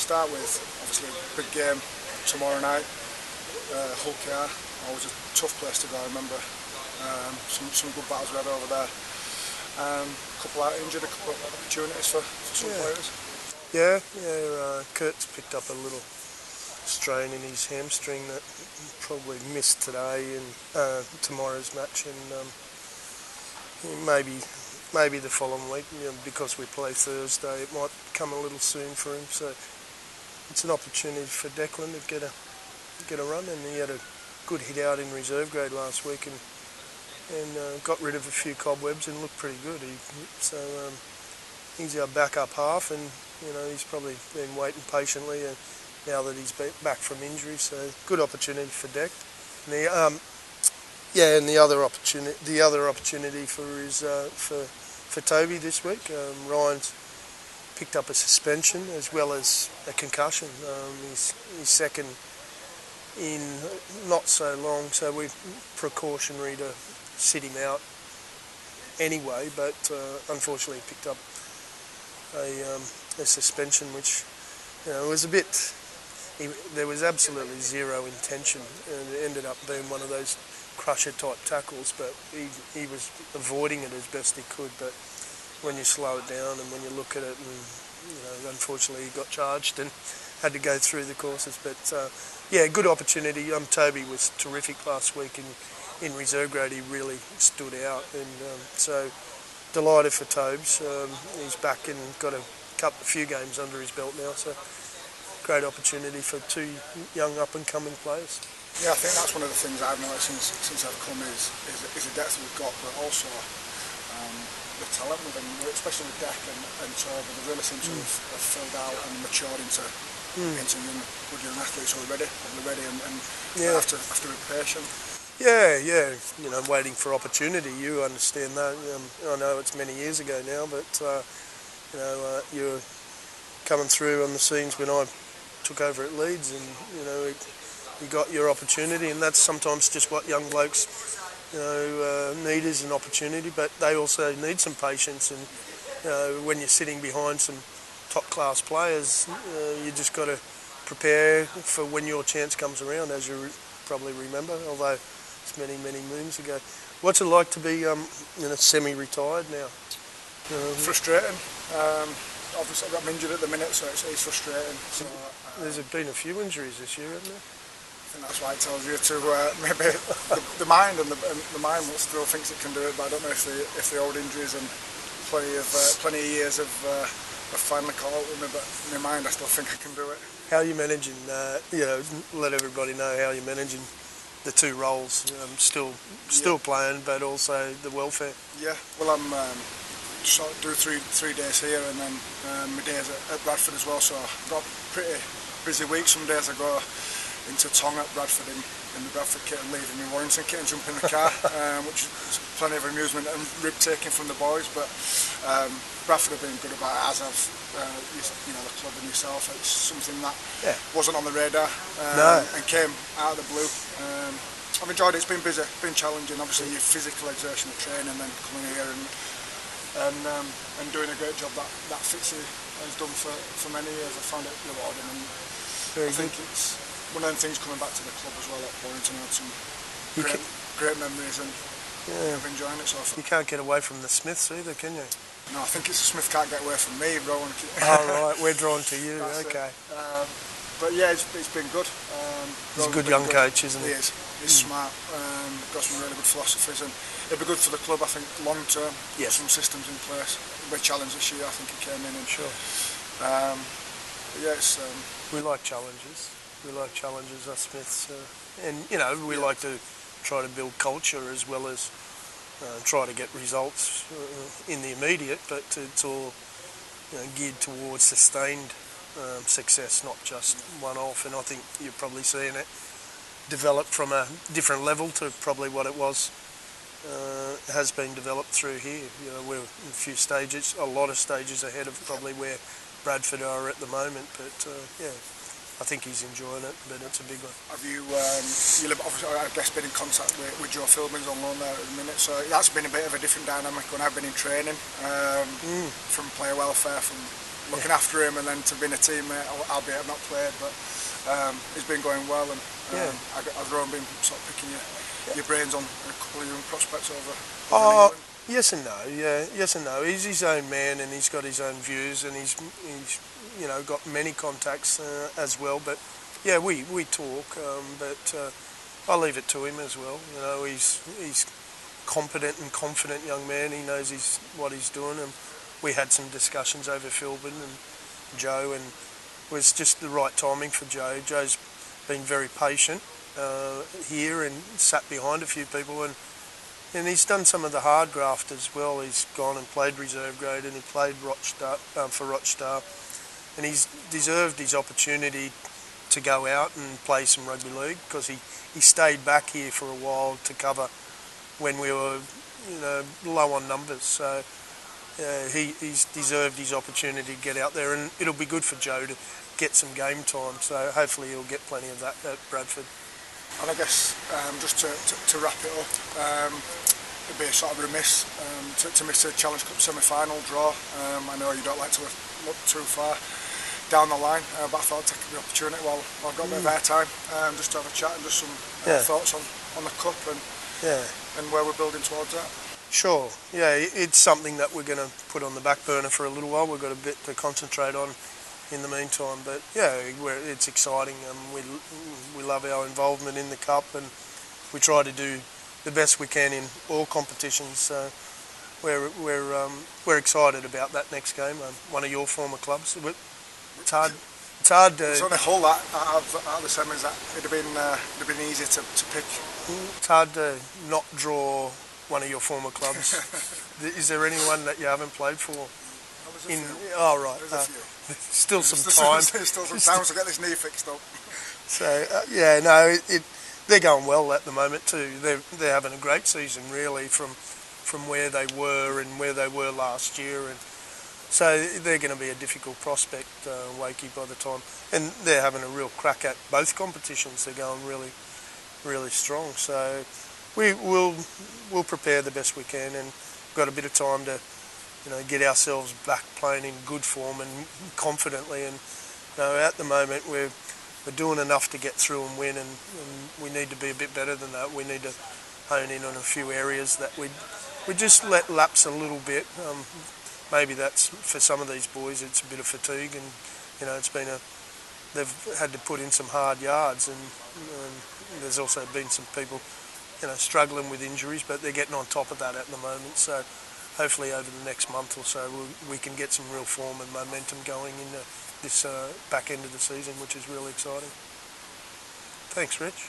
we'll start with obviously a big game tomorrow night. Hull KR, always a tough place to go. I remember some good battles we had over there. A couple out injured, a couple of opportunities for some players. Yeah. Kurt's picked up a little strain in his hamstring that probably missed today and tomorrow's match, and maybe the following week. Because we play Thursday, it might come a little soon for him. So it's an opportunity for Declan to get a run, and he had a good hit out in reserve grade last week and got rid of a few cobwebs and looked pretty good. He's our backup half, and he's probably been waiting patiently now that he's back from injury. So good opportunity for Deck. And the other opportunity for Toby this week. Ryan's picked up a suspension as well as a concussion. He's second in not so long, so we're precautionary to sit him out anyway, but unfortunately picked up a suspension which was a bit, there was absolutely zero intention, and it ended up being one of those crusher type tackles, but he was avoiding it as best he could. But when you slow it down and when you look at it, and unfortunately he got charged and had to go through the courses. But good opportunity. Toby was terrific last week in reserve grade. He really stood out, and so delighted for Tobes. He's back and got a few games under his belt now, so great opportunity for two young up and coming players. Yeah, I think that's one of the things I've noticed since I've come is the depth we've got, but also the talent with them, especially with Deck and Toby. They really seem to have filled out and matured into good young athletes who are ready and have to be patient. Yeah, waiting for opportunity. You understand that. I know it's many years ago now, but you're coming through on the scenes when I took over at Leeds, and you got your opportunity, and that's sometimes just what young blokes need, is an opportunity, but they also need some patience. And when you're sitting behind some top class players, you just got to prepare for when your chance comes around, as you probably remember, although it's many moons ago. What's it like to be semi-retired now? Frustrating. Obviously I'm injured at the minute, so it's frustrating. So, there's been a few injuries this year, hasn't there? I think that's why it tells you to maybe the mind and the mind still thinks it can do it, but I don't know if the old injuries and plenty of years have finally caught up with me. But in my mind, I still think I can do it. How are you managing? Let everybody know how you're managing the two roles. Still playing, but also the welfare. Yeah, well, I'm sort of do three days here, and then my days at Bradford as well. So I've got a pretty busy week. Some days I go into Tong at Bradford in the Bradford kit and leave in my Warrington kit and jump in the car, which is plenty of amusement and rib taking from the boys. But Bradford have been good about it, as have the club and yourself. It's something that wasn't on the radar and came out of the blue. I've enjoyed it. It's been busy, been challenging. Obviously, your physical exertion of training, and then coming here and doing a great job that Fitzy has done for many years. I found it rewarding, and I think it's one of them things coming back to the club as well at Warrington. I had some great memories, and I've enjoyed it so far. You can't get away from the Smiths either, can you? No, I think it's the Smith can't get away from me, Rowan. Oh right, we're drawn to you. Okay. But yeah, it's been good. He's a good young coach, isn't he? He is. He's smart. Got some really good philosophies, and it'd be good for the club, I think, long term. Get some systems in place. We're challenged this year. I think he came in and we like challenges. We like challenges, us Smiths, and we like to try to build culture as well as try to get results in the immediate. But it's all geared towards sustained success, not just one-off. And I think you're probably seeing it develop from a different level to probably what it was has been developed through here. We're in a few stages, a lot of stages ahead of probably where Bradford are at the moment. But I think he's enjoying it, but it's a big one. Have you, obviously, I guess, been in contact with Joe Philbin's on loan there at the minute, so that's been a bit of a different dynamic when I've been in training, from player welfare, from looking after him, and then to being a teammate, albeit I've not played, but he's been going well, and I've really been sort of picking your brains on a couple of young prospects over England. Yes and no. Yeah, yes and no. He's his own man, and he's got his own views, and he's got many contacts as well. But yeah, we talk, but I leave it to him as well. He's competent and confident young man. He knows what he's doing, and we had some discussions over Philbin and Joe, and it was just the right timing for Joe. Joe's been very patient here and sat behind a few people, and he's done some of the hard graft as well. He's gone and played reserve grade, and he played for Rochdale, and he's deserved his opportunity to go out and play some rugby league, because he stayed back here for a while to cover when we were low on numbers. So he's deserved his opportunity to get out there, and it'll be good for Joe to get some game time. So hopefully he'll get plenty of that at Bradford. And I guess just to wrap it up, it'd be sort of remiss to miss a Challenge Cup semi-final draw. I know you don't like to look too far down the line, but I thought I'd take the opportunity while I've got a bit of airtime, just to have a chat and just some thoughts on the cup and where we're building towards that. Sure, yeah, it's something that we're going to put on the back burner for a little while. We've got a bit to concentrate on in the meantime, but yeah, it's exciting. We love our involvement in the cup, and we try to do the best we can in all competitions. So we're excited about that next game. One of your former clubs. It's hard. There's only a whole lot out of the semis that it'd have been easier to pick. It's hard to not draw one of your former clubs. Is there anyone that you haven't played for? Oh right. There's a few. Still some time. Still some time to get this knee fixed up. So they're going well at the moment too. They're having a great season really from where they were and where they were last year, and so they're going to be a difficult prospect, Wakey, by the time. And they're having a real crack at both competitions. They're going really, really strong. So we'll prepare the best we can, and we've got a bit of time to get ourselves back playing in good form and confidently. And at the moment we're doing enough to get through and win, and we need to be a bit better than that. We need to hone in on a few areas that we just let lapse a little bit. Maybe that's for some of these boys. It's a bit of fatigue, and they've had to put in some hard yards, and there's also been some people struggling with injuries, but they're getting on top of that at the moment. So hopefully over the next month or so we can get some real form and momentum going in this back end of the season, which is really exciting. Thanks, Rich.